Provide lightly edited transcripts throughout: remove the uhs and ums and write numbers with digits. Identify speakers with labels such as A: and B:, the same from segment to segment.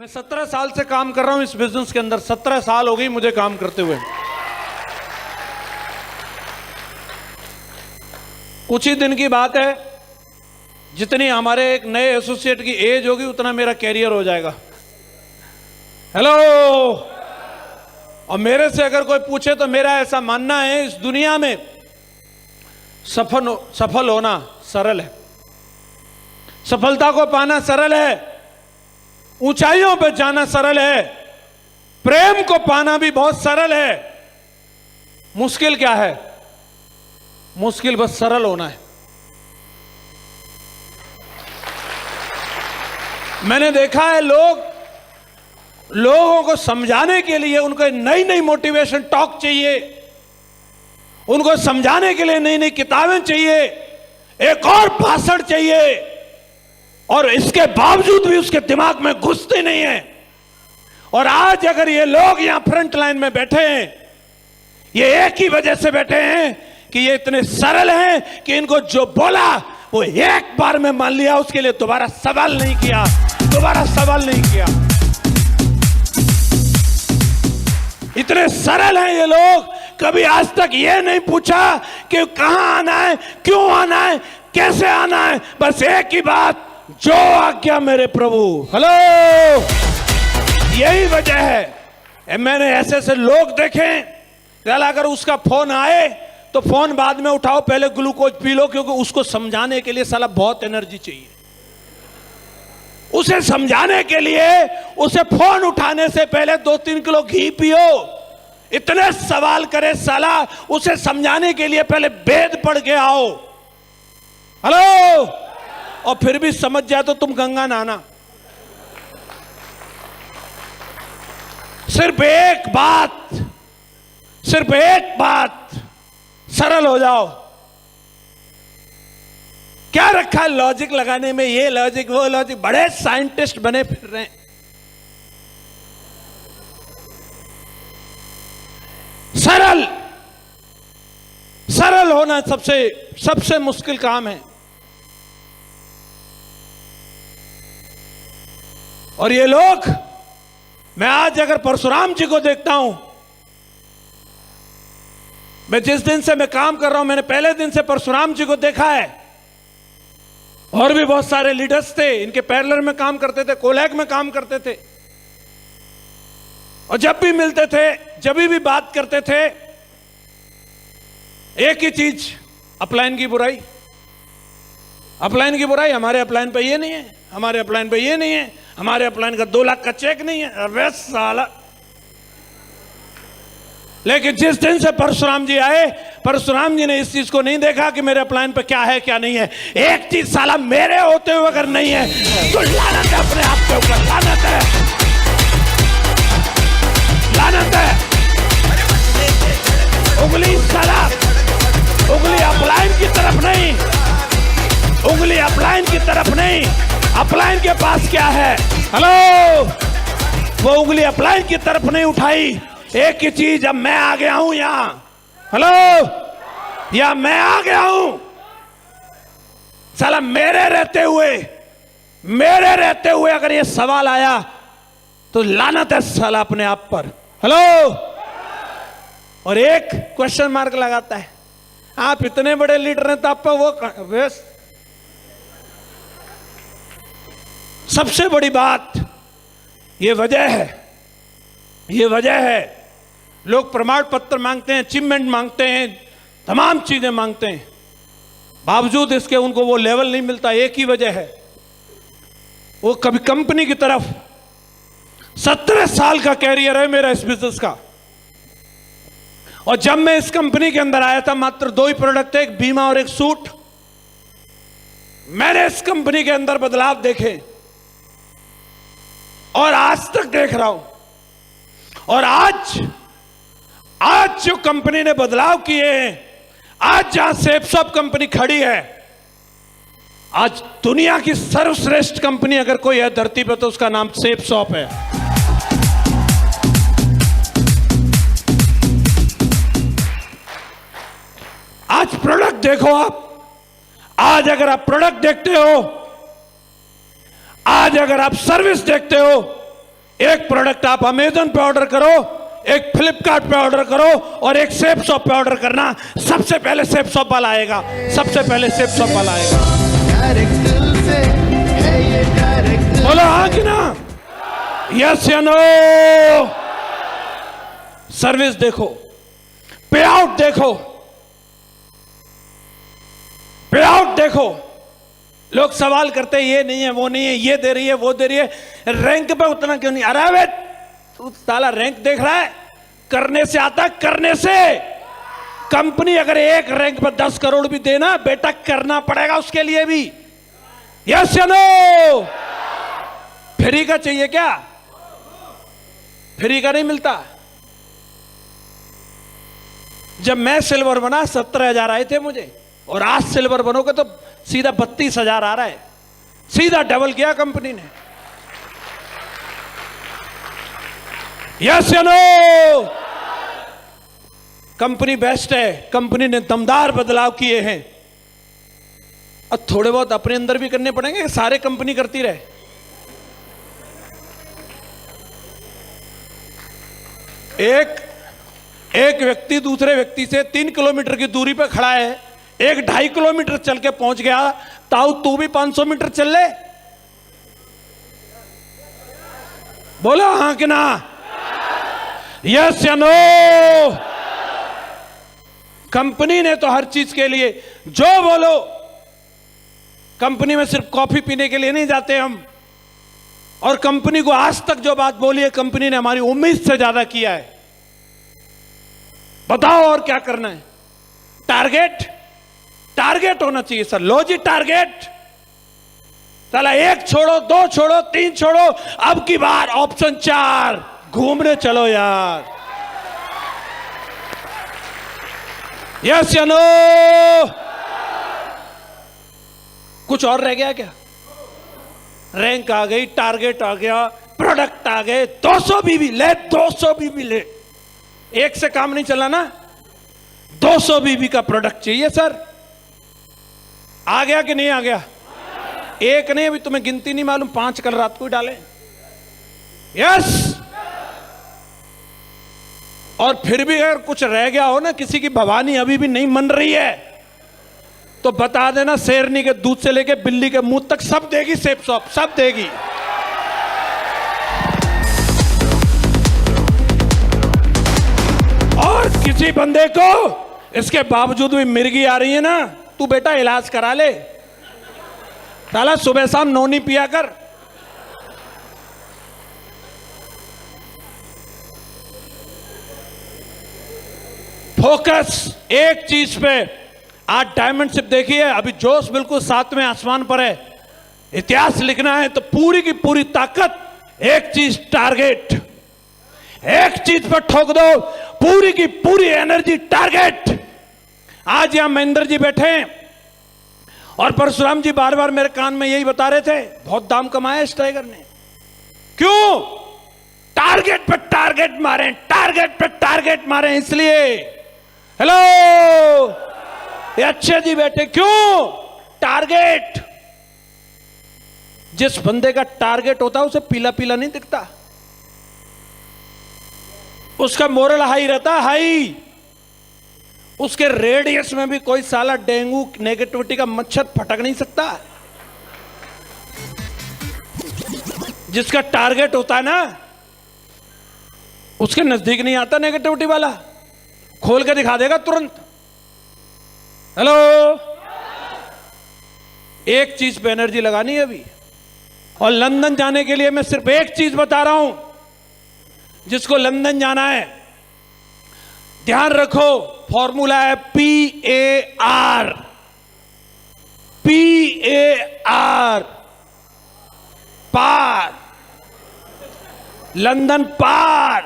A: मैं 17 साल से काम कर रहा हूं इस बिजनेस के अंदर। 17 साल हो गई मुझे काम करते हुए। कुछ ही दिन की बात है, जितनी हमारे एक नए एसोसिएट की एज होगी उतना मेरा कैरियर हो जाएगा। हेलो। और मेरे से अगर कोई पूछे तो मेरा ऐसा मानना है, इस दुनिया में सफल होना सरल है, सफलता को पाना सरल है, ऊंचाइयों पर जाना सरल है, प्रेम को पाना भी बहुत सरल है। मुश्किल क्या है? मुश्किल बस सरल होना है। मैंने देखा है लोगों को समझाने के लिए उनको नई नई मोटिवेशन टॉक चाहिए, उनको समझाने के लिए नई नई किताबें चाहिए, एक और भाषण चाहिए, और इसके बावजूद भी उसके दिमाग में घुसते नहीं है। और आज अगर ये लोग यहां फ्रंट लाइन में बैठे हैं, ये एक ही वजह से बैठे हैं कि ये इतने सरल हैं कि इनको जो बोला वो एक बार में मान लिया, उसके लिए दोबारा सवाल नहीं किया। इतने सरल हैं ये लोग, कभी आज तक ये नहीं पूछा कि कहां आना है, क्यों आना है, कैसे आना है, बस एक ही बात, जो आज्ञा मेरे प्रभु। हेलो। यही वजह है मैंने ऐसे लोग देखे, अगर उसका फोन आए तो फोन बाद में उठाओ, पहले ग्लूकोज पी लो, क्योंकि उसको समझाने के लिए साला बहुत एनर्जी चाहिए। उसे समझाने के लिए उसे फोन उठाने से पहले 2-3 किलो घी पियो, इतने सवाल करे साला, उसे समझाने के लिए पहले वेद पढ़ के आओ। हेलो। और फिर भी समझ जाए तो तुम गंगा नहाना। सिर्फ एक बात, सरल हो जाओ। क्या रखा लॉजिक लगाने में, ये लॉजिक वो लॉजिक, बड़े साइंटिस्ट बने फिर रहे हैं। सरल होना सबसे मुश्किल काम है। और ये लोग, मैं आज अगर परशुराम जी को देखता हूं, मैं जिस दिन से मैं काम कर रहा हूं, मैंने पहले दिन से परशुराम जी को देखा है। और भी बहुत सारे लीडर्स थे, इनके पैरेलल में काम करते थे, कोलैग में काम करते थे, और जब भी मिलते थे, जब भी बात करते थे, एक ही चीज, अपलाइन की बुराई। हमारे अपलाइन पे ये नहीं है, हमारे अपलाइन पे ये नहीं है, हमारे अपलाइन का 2 लाख का चेक नहीं है। अरे साला। लेकिन जिस दिन से परशुराम जी आए, परशुराम जी ने इस चीज को नहीं देखा कि मेरे अपलाइन पे क्या है क्या नहीं है। एक चीज साला मेरे होते हुए अगर नहीं है तो लानत है अपने आप के ऊपर, लानत है। उंगली साला, उंगली अपलाइन की तरफ नहीं, उंगली अपलाइन की तरफ नहीं। अपलाइन के पास क्या है? हेलो। वो उंगली अपलाइन की तरफ नहीं उठाई। एक ही चीज, अब मैं आ गया हूं यहां। हेलो। या मैं आ गया हूं साला, मेरे रहते हुए अगर ये सवाल आया तो लानत है साला अपने आप पर। हेलो। और एक क्वेश्चन मार्क लगाता है, आप इतने बड़े लीडर हैं तो आप पे वो सबसे बड़ी बात, ये वजह है लोग प्रमाण पत्र मांगते हैं, अचीवमेंट मांगते हैं, तमाम चीजें मांगते हैं, बावजूद इसके उनको वो लेवल नहीं मिलता। एक ही वजह है, वो कभी कंपनी की तरफ, 17 साल का कैरियर है मेरा इस बिजनेस का, और जब मैं इस कंपनी के अंदर आया था मात्र 2 ही प्रोडक्ट थे, एक बीमा और एक सूट। मैंने इस कंपनी के अंदर बदलाव देखे और आज तक देख रहा हूं। और आज जो कंपनी ने बदलाव किए हैं, आज जहां सेफसॉप कंपनी खड़ी है, आज दुनिया की सर्वश्रेष्ठ कंपनी अगर कोई है धरती पे तो उसका नाम सेफसॉप है। आज प्रोडक्ट देखो आप, आज अगर आप प्रोडक्ट देखते हो, आज अगर आप सर्विस देखते हो, एक प्रोडक्ट आप अमेजन पे ऑर्डर करो, एक फ्लिपकार्ट पे ऑर्डर करो और एक सेफ शॉप पे ऑर्डर करना, सबसे पहले सेफ शॉप वाला आएगा, सबसे पहले सेफ शॉप वाला आएगा। बोलो हाँ कि ना? यस या नो? सर्विस देखो, पे आउट देखो, पे आउट देखो। लोग सवाल करते हैं ये नहीं है, वो नहीं है, ये दे रही है, वो दे रही है, रैंक पे उतना क्यों नहीं? अरे वे तू साला रैंक देख रहा है? करने से आता है, करने से। कंपनी अगर एक रैंक पर 10 करोड़ भी देना बेटा, करना पड़ेगा उसके लिए भी। यस या नो? फ्री का चाहिए क्या? फ्री का नहीं मिलता। जब मैं सिल्वर बना 17,000 आए थे मुझे, और आज सिल्वर बनोगे तो सीधा 32,000 आ रहा है। सीधा डबल किया कंपनी ने। यस या नो? कंपनी बेस्ट है, कंपनी ने दमदार बदलाव किए हैं। अब थोड़े बहुत अपने अंदर भी करने पड़ेंगे, सारे कंपनी करती रहे। एक व्यक्ति दूसरे व्यक्ति से 3 किलोमीटर की दूरी पर खड़ा है, एक 2.5 किलोमीटर चल के पहुंच गया, ताऊ तू भी 500 मीटर चल ले। बोलो हाँ कि ना? यस या नो? कंपनी ने तो हर चीज के लिए जो बोलो। कंपनी में सिर्फ कॉफी पीने के लिए नहीं जाते हम, और कंपनी को आज तक जो बात बोली है कंपनी ने हमारी उम्मीद से ज्यादा किया है। बताओ और क्या करना है? टारगेट, टारगेट होना चाहिए सर। लो जी टारगेट। चला 1 छोड़ो, 2 छोड़ो, 3 छोड़ो, अब की बार ऑप्शन 4, घूमने चलो यार। यस या नो? कुछ और रह गया क्या? रैंक आ गई, टारगेट आ गया, प्रोडक्ट आ गए, 200 बीबी ले, 200 बीबी ले। एक से काम नहीं चला ना, 200 बीबी का प्रोडक्ट चाहिए सर। आ गया कि नहीं आ गया? एक नहीं, अभी तुम्हें गिनती नहीं मालूम, 5 कल रात को ही डाले। यस। और फिर भी अगर कुछ रह गया हो ना, किसी की भवानी अभी भी नहीं मन रही है, तो बता देना, शेरनी के दूध से लेके बिल्ली के मुंह तक सब देगी सेफ शॉप, सब देगी। और किसी बंदे को इसके बावजूद भी मिर्गी आ रही है ना, तू बेटा इलाज करा ले। साला सुबह शाम नोनी पिया कर। फोकस एक चीज पे। आज डायमंड शिप देखिए, अभी जोश बिल्कुल 7वें आसमान पर है। इतिहास लिखना है तो पूरी की पूरी ताकत, एक चीज टारगेट, एक चीज पर ठोक दो, पूरी की पूरी एनर्जी टारगेट। आज यहां महेंद्र जी बैठे हैं और परशुराम जी बार बार मेरे कान में यही बता रहे थे, बहुत दाम कमाया इस टाइगर ने। क्यों? टारगेट पे टारगेट मारे, टारगेट पे टारगेट मारे। इसलिए हेलो ये अच्छे जी बैठे, क्यों? टारगेट। जिस बंदे का टारगेट होता है उसे पीला पीला नहीं दिखता, उसका मोरल हाई रहता, हाई। उसके रेडियस में भी कोई साला डेंगू नेगेटिविटी का मच्छर फटक नहीं सकता। जिसका टारगेट होता है ना, उसके नजदीक नहीं आता नेगेटिविटी वाला, खोल के दिखा देगा तुरंत। हेलो, एक चीज पे एनर्जी लगानी है अभी। और लंदन जाने के लिए मैं सिर्फ एक चीज बता रहा हूं, जिसको लंदन जाना है ध्यान रखो, फॉर्मूला है PAR, PAR, पार, लंदन पार।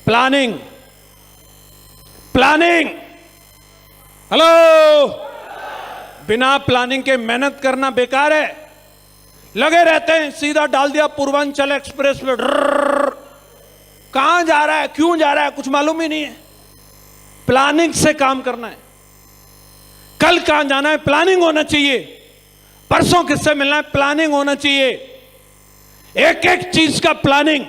A: Planning, planning. हेलो, बिना प्लानिंग के मेहनत करना बेकार है। लगे रहते हैं, सीधा डाल दिया पूर्वांचल एक्सप्रेस पे, कहां जा रहा है, क्यों जा रहा है, कुछ मालूम ही नहीं है। प्लानिंग से काम करना है। कल कहां जाना है, प्लानिंग होना चाहिए। परसों किससे मिलना है, प्लानिंग होना चाहिए। एक एक चीज का प्लानिंग।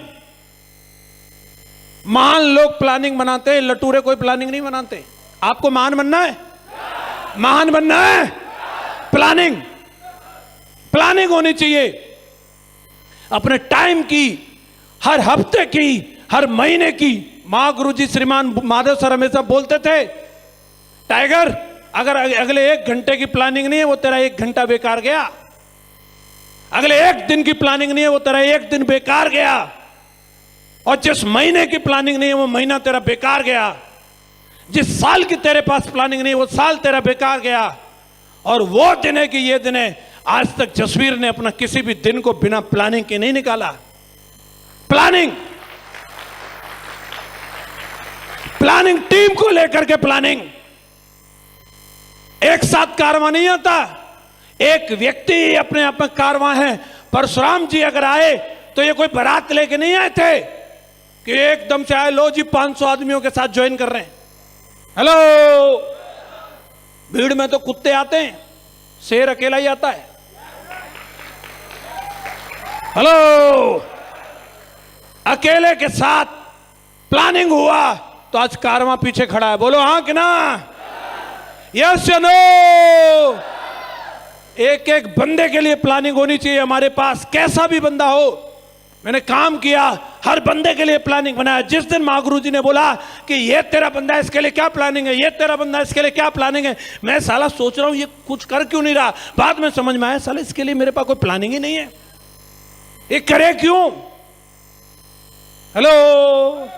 A: महान लोग प्लानिंग बनाते हैं, लटूरे कोई प्लानिंग नहीं बनाते। आपको महान बनना है, महान बनना है, प्लानिंग, प्लानिंग होनी चाहिए। अपने टाइम की, हर हफ्ते की, हर महीने की। महागुरु जी श्रीमान माधव सर हमेशा बोलते थे, टाइगर अगर अगले 1 घंटे की प्लानिंग नहीं है वो तेरा 1 घंटा बेकार गया। अगले 1 दिन की प्लानिंग नहीं है वो तेरा 1 दिन बेकार गया। और जिस महीने की प्लानिंग नहीं है वो महीना तेरा बेकार गया। जिस साल की तेरे पास प्लानिंग नहीं है वो साल तेरा बेकार गया। और वो दिन है कि ये दिन है, आज तक जसवीर ने अपना किसी भी दिन को बिना प्लानिंग के नहीं निकाला। प्लानिंग, प्लानिंग, टीम को लेकर के प्लानिंग। एक साथ कारवां नहीं आता, एक व्यक्ति अपने आप में कारवां है। परशुराम जी अगर आए तो ये कोई बारात लेके नहीं आए थे कि एकदम से आए, लो जी 500 आदमियों के साथ ज्वाइन कर रहे हैं। हेलो, भीड़ में तो कुत्ते आते हैं, शेर अकेला ही आता है। हेलो, अकेले के साथ प्लानिंग हुआ तो आज कारवां पीछे खड़ा है। बोलो हाँ कि ना, यस या नो। एक एक बंदे के लिए प्लानिंग होनी चाहिए हमारे पास, कैसा भी बंदा हो। मैंने काम किया, हर बंदे के लिए प्लानिंग बनाया। जिस दिन महागुरु जी ने बोला कि ये तेरा बंदा है, इसके लिए क्या प्लानिंग है, ये तेरा बंदा है, इसके लिए क्या प्लानिंग है, मैं साला सोच रहा हूं ये कुछ कर क्यों नहीं रहा। बाद में समझ में आया साला इसके लिए मेरे पास कोई प्लानिंग ही नहीं है, ये करे क्यों। हेलो,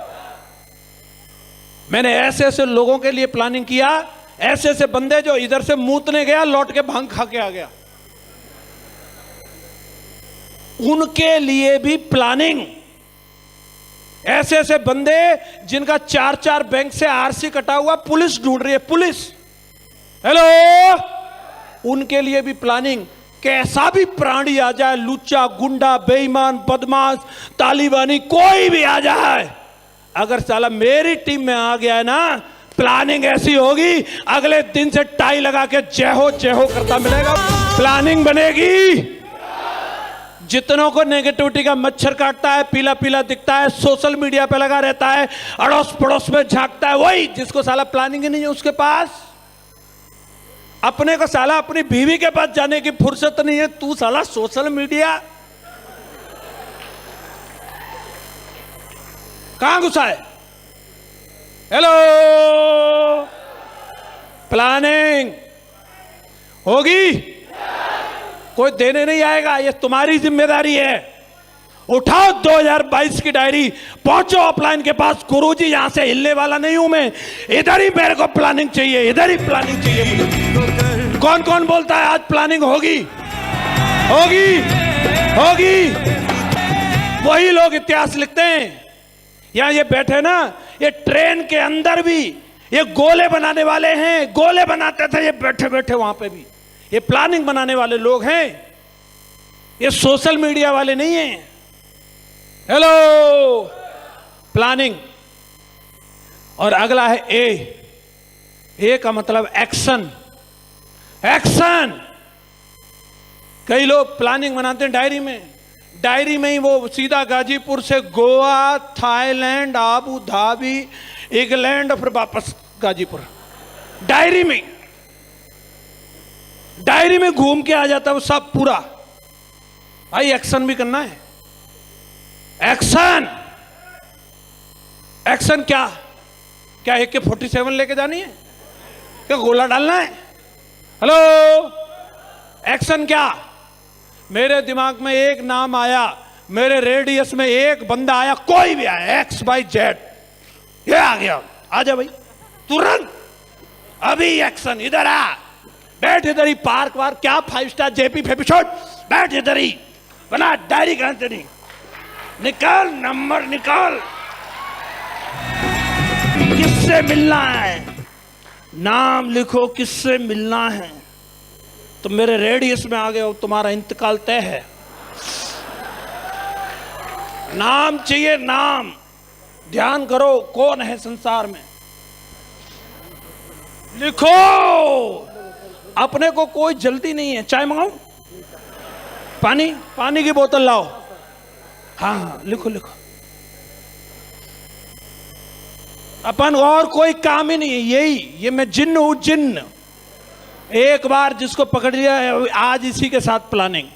A: मैंने ऐसे ऐसे लोगों के लिए प्लानिंग किया, ऐसे ऐसे बंदे जो इधर से मूतने गया लौट के भांग खा के आ गया, उनके लिए भी प्लानिंग। ऐसे ऐसे बंदे जिनका 4-4 बैंक से आरसी कटा हुआ, पुलिस ढूंढ रही है, पुलिस। हेलो, उनके लिए भी प्लानिंग। कैसा भी प्राणी आ जाए, लुच्चा, गुंडा, बेईमान, बदमाश, तालिबानी, कोई भी आ जाए, अगर साला मेरी टीम में आ गया है ना, प्लानिंग ऐसी होगी अगले दिन से टाई लगा के जय हो करता मिलेगा। प्लानिंग बनेगी। जितनों को नेगेटिविटी का मच्छर काटता है, पीला पीला दिखता है, सोशल मीडिया पे लगा रहता है, अड़ोस पड़ोस में झांकता है, वही जिसको साला प्लानिंग ही नहीं है उसके पास। अपने को साला अपनी बीवी के पास जाने की फुर्सत नहीं है, तू साला सोशल मीडिया कहां घुसा है। हेलो, प्लानिंग होगी, कोई देने नहीं आएगा, ये तुम्हारी जिम्मेदारी है। उठाओ 2022 की डायरी, पहुंचो ऑफलाइन के पास। गुरुजी यहां से हिलने वाला नहीं हूं मैं, इधर ही मेरे को प्लानिंग चाहिए, इधर ही प्लानिंग चाहिए मुझे। कौन कौन बोलता है आज प्लानिंग होगी, होगी, होगी। वही लोग इतिहास लिखते हैं। यहां ये बैठे ना, ये ट्रेन के अंदर भी ये गोले बनाने वाले हैं, गोले बनाते थे ये बैठे बैठे वहां पे भी। ये प्लानिंग बनाने वाले लोग हैं, ये सोशल मीडिया वाले नहीं हैं। Hello, planning. और अगला है ए का मतलब एक्शन। एक्शन। कई लोग प्लानिंग बनाते हैं डायरी में, डायरी में ही वो सीधा गाजीपुर से Goa, Thailand, Abu Dhabi, England और फिर वापस गाजीपुर। डायरी में, डायरी में घूम के आ जाता है वो सब पूरा। भाई एक्शन भी करना है। एक्शन। एक्शन क्या, क्या AK-47 लेके जानी है, क्या गोला डालना है। हेलो, एक्शन क्या। मेरे दिमाग में एक नाम आया, मेरे रेडियस में एक बंदा आया, कोई भी आया, XYZ, ये आ गया, आजा भाई तुरंत, अभी एक्शन। इधर आ, बैठ इधर ही, पार्क वार्क क्या 5 स्टार JP फेपी शॉट, बैठ इधर ही, बना डायरी कहां से नहीं, निकाल नंबर निकाल, किससे मिलना है, नाम लिखो किससे मिलना है। तो मेरे रेडियस में आ गए हो, तुम्हारा इंतकाल तय है। नाम चाहिए, नाम। ध्यान करो कौन है संसार में, लिखो। अपने को कोई जल्दी नहीं है। चाय मंगाऊं, पानी, पानी की बोतल लाओ। हाँ हाँ लिखो लिखो। अपन और कोई काम ही नहीं है, यही ये मैं जिन्न हूं, जिन्न। एक बार जिसको पकड़ लिया है आज इसी के साथ प्लानिंग।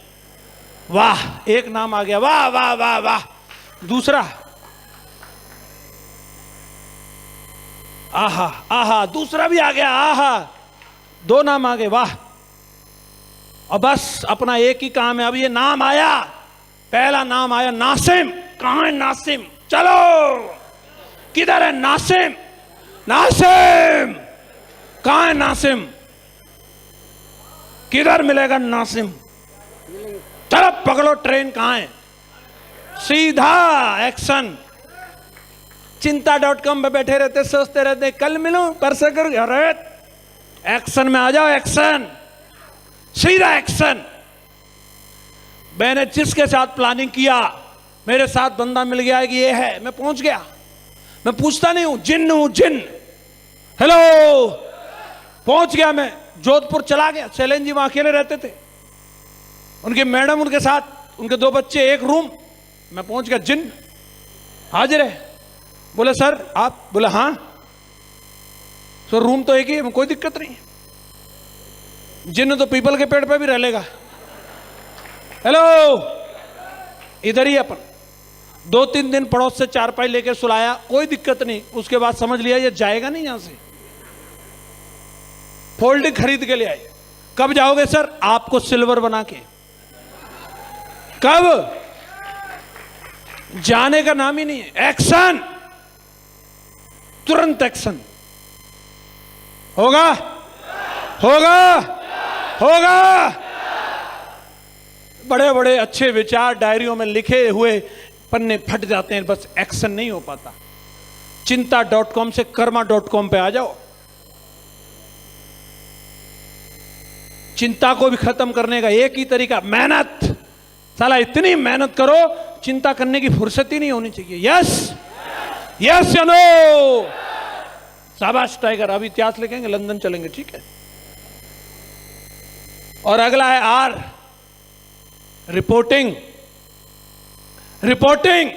A: वाह एक नाम आ गया, वाह वाह वाह वाह। दूसरा, आहा आहा, दूसरा भी आ गया, आहा। दो नाम आ गए, वाह। और बस अपना एक ही काम है। अब ये नाम आया, पहला नाम आया नासिम। कहां है नासिम? चलो, किधर है नासिम? नासिम कहां है नासिम? किधर मिलेगा नासिम? चलो पकड़ो ट्रेन, कहां है? सीधा एक्शन। चिंता.com पे बैठे रहते, सोचते रहते कल मिलूं परसों करूं। अरे एक्शन में आ जाओ, एक्शन, सीधा एक्शन। मैंने जिसके साथ प्लानिंग किया, मेरे साथ बंदा मिल गया कि ये है, मैं पहुंच गया। मैं पूछता नहीं हूं, जिन्न हूं, जिन्न। हेलो, पहुंच गया। मैं जोधपुर चला गया। शैलेंद्र जी वहां अकेले रहते थे, उनके मैडम उनके साथ, उनके दो बच्चे, एक रूम। मैं पहुंच गया, जिन्न हाजिर है। बोले सर आप? बोले हाँ सर, रूम तो एक ही है, कोई दिक्कत नहीं। जिन्न तो पीपल के पेड़ पे भी रह लेगा। हेलो, इधर ही अपन। 2-3 दिन पड़ोस से चारपाई लेके सुलाया, कोई दिक्कत नहीं। उसके बाद समझ लिया ये जाएगा नहीं यहां से, फोल्डिंग खरीद के ले आए। कब जाओगे सर? आपको सिल्वर बना के। कब? जाने का नाम ही नहीं है। एक्शन, तुरंत एक्शन। होगा होगा होगा। बड़े बड़े अच्छे विचार डायरियों में लिखे हुए पन्ने फट जाते हैं, बस एक्शन नहीं हो पाता। चिंता.com से कर्मा.com पे आ जाओ। चिंता को भी खत्म करने का एक ही तरीका, मेहनत। साला इतनी मेहनत करो, चिंता करने की फुर्सत ही नहीं होनी चाहिए। यस यस या नो? शाबाश टाइगर। अभी इतिहास लिखेंगे, लंदन चलेंगे, ठीक है। और अगला है आर, रिपोर्टिंग। रिपोर्टिंग,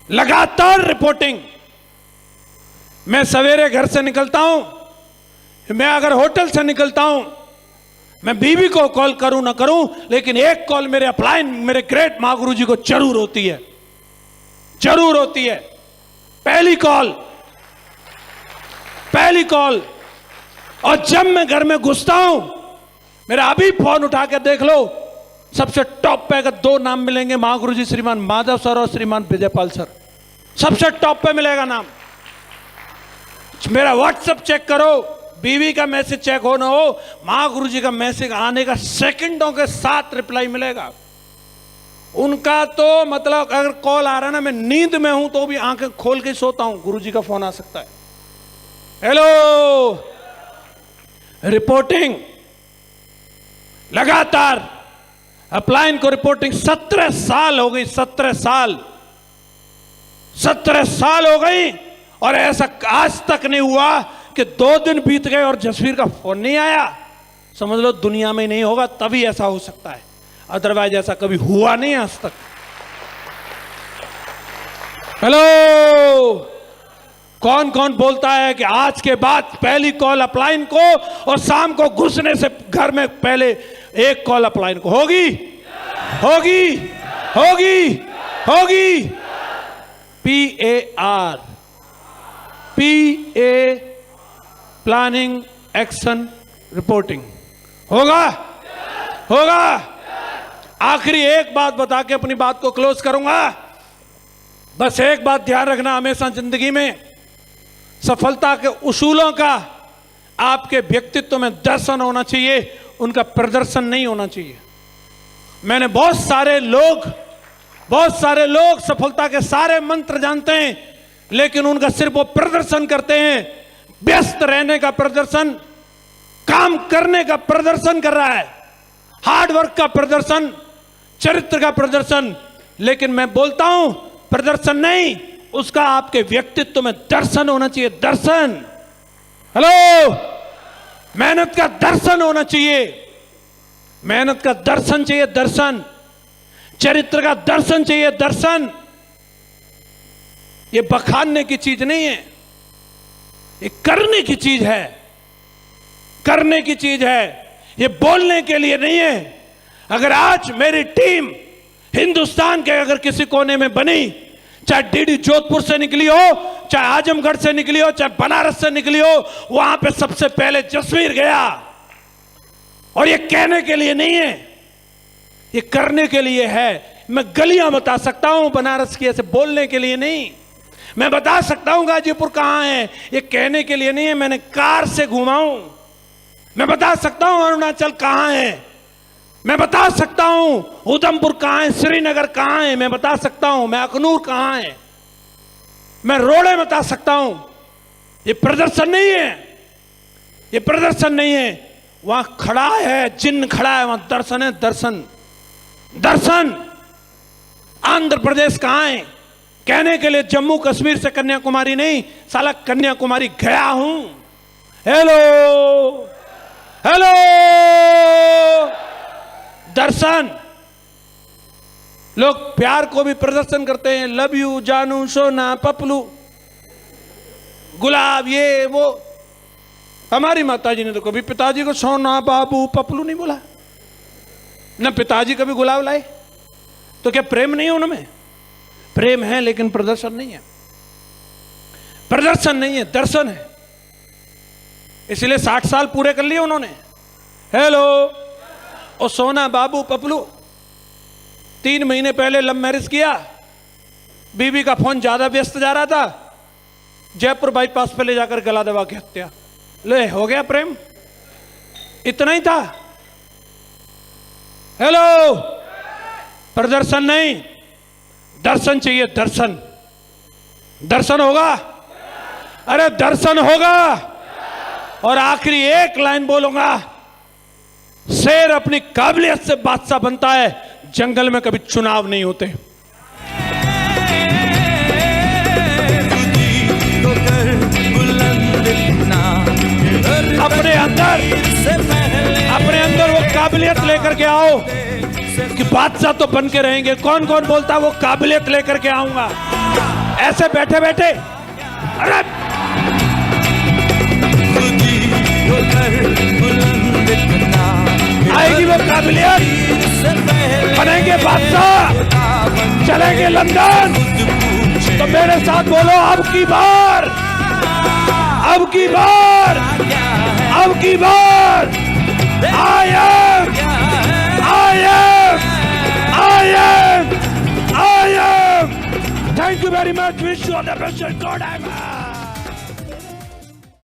A: लगातार रिपोर्टिंग। मैं सवेरे घर से निकलता हूं, मैं अगर होटल से निकलता हूं, मैं बीवी को कॉल करूं ना करूं, लेकिन एक कॉल मेरे अपलाइन, मेरे ग्रेट महागुरु जी को जरूर होती है, जरूर होती है। पहली कॉल, पहली कॉल। और जब मैं घर में घुसता हूं, मेरा अभी फोन उठा के देख लो, सबसे टॉप पे अगर 2 नाम मिलेंगे, महागुरु जी श्रीमान माधव सर और श्रीमान विजयपाल सर, सबसे टॉप पे मिलेगा नाम। मेरा व्हाट्सएप चेक करो, बीवी का मैसेज चेक हो ना हो, महागुरु जी का मैसेज आने का सेकंडों के साथ रिप्लाई मिलेगा। उनका तो मतलब अगर कॉल आ रहा है ना, मैं नींद में हूं तो भी आंखें खोल के सोता हूं, गुरु जी का फोन आ सकता है। हेलो, रिपोर्टिंग लगातार। अपलाइन को रिपोर्टिंग 17 साल हो गई, 17 साल, 17 साल हो गई। और ऐसा आज तक नहीं हुआ कि 2 दिन बीत गए और जसवीर का फोन नहीं आया। समझ लो दुनिया में नहीं होगा, तभी ऐसा हो सकता है, अदरवाइज ऐसा कभी हुआ नहीं आज तक। हेलो, कौन कौन बोलता है कि आज के बाद पहली कॉल अपलाइन को, और शाम को घुसने से घर में पहले एक कॉल अपलाइन को? होगी होगी होगी होगी। PAR, PA, planning action reporting. होगा होगा। आखिरी एक बात बता के अपनी बात को क्लोज करूंगा। बस एक बात ध्यान रखना, हमेशा जिंदगी में सफलता के उसूलों का आपके व्यक्तित्व में दर्शन होना चाहिए, उनका प्रदर्शन नहीं होना चाहिए। मैंने बहुत सारे लोग सफलता के सारे मंत्र जानते हैं, लेकिन उनका सिर्फ वो प्रदर्शन करते हैं, व्यस्त रहने का प्रदर्शन, काम करने का प्रदर्शन कर रहा है, हार्डवर्क का प्रदर्शन, चरित्र का प्रदर्शन। लेकिन मैं बोलता हूं प्रदर्शन नहीं, उसका आपके व्यक्तित्व में दर्शन होना चाहिए, दर्शन। हेलो, मेहनत का दर्शन होना चाहिए, मेहनत का दर्शन चाहिए, दर्शन। चरित्र का दर्शन चाहिए, दर्शन। ये बखानने की चीज नहीं है, ये करने की चीज है, करने की चीज है, ये बोलने के लिए नहीं है। अगर आज मेरी टीम हिंदुस्तान के अगर किसी कोने में बनी, चाहे डीडी जोधपुर से निकली हो, चाहे आजमगढ़ से निकली हो, चाहे बनारस से निकली हो, वहां पे सबसे पहले जसवीर गया। और ये कहने के लिए नहीं है, ये करने के लिए है। मैं गलियां बता सकता हूं बनारस की, ऐसे बोलने के लिए नहीं। मैं बता सकता हूं गाजीपुर कहां है, ये कहने के लिए नहीं है। मैंने कार से घूमा हूं। मैं बता सकता हूं अरुणाचल कहां है, मैं बता सकता हूं उधमपुर कहां है, श्रीनगर कहां है, मैं बता सकता हूं मैं अखनूर कहां है, मैं रोड़े बता सकता हूं। ये प्रदर्शन नहीं है, ये प्रदर्शन नहीं है। वहां खड़ा है, जिन्न खड़ा है, वहां दर्शन है, दर्शन, दर्शन। आंध्र प्रदेश कहां है, कहने के लिए जम्मू कश्मीर से कन्याकुमारी नहीं, साला कन्याकुमारी गया हूं। हेलो हेलो, दर्शन। लोग प्यार को भी प्रदर्शन करते हैं, लव यू, जानू, सोना, पपलू, गुलाब, ये वो। हमारी माताजी ने तो कभी पिताजी को सोना, बाबू, पपलू नहीं बोला, न पिताजी कभी गुलाब लाए। तो क्या प्रेम नहीं है उनमें? प्रेम है, लेकिन प्रदर्शन नहीं है, प्रदर्शन नहीं है, दर्शन है। इसलिए 60 साल पूरे कर लिए उन्होंने। हेलो, और सोना, बाबू, पपलू। 3 महीने पहले लव मैरिज किया, बीवी का फोन ज्यादा व्यस्त जा रहा था, जयपुर बाईपास पे ले जाकर गला दबा के हत्या। ले, हो गया प्रेम, इतना ही था। हेलो, प्रदर्शन नहीं, दर्शन चाहिए, दर्शन। दर्शन होगा, अरे दर्शन होगा। और आखिरी एक लाइन बोलूंगा, शेर अपनी काबिलियत से बादशाह बनता है, जंगल में कभी चुनाव नहीं होते। अपने अंदर वो काबिलियत लेकर के आओ कि बादशाह तो बन के रहेंगे। कौन कौन बोलता है वो काबिलियत लेकर के आऊंगा? ऐसे बैठे बैठे, अरे आएगी वो काबिलियत, बनेंगे बादशाह, चलेंगे लंदन। तो मेरे साथ बोलो, अब की बार, अब की बार, अब की बार, I am, I am, I am, I am. Thank you very much. Wish you all the best. God, I'm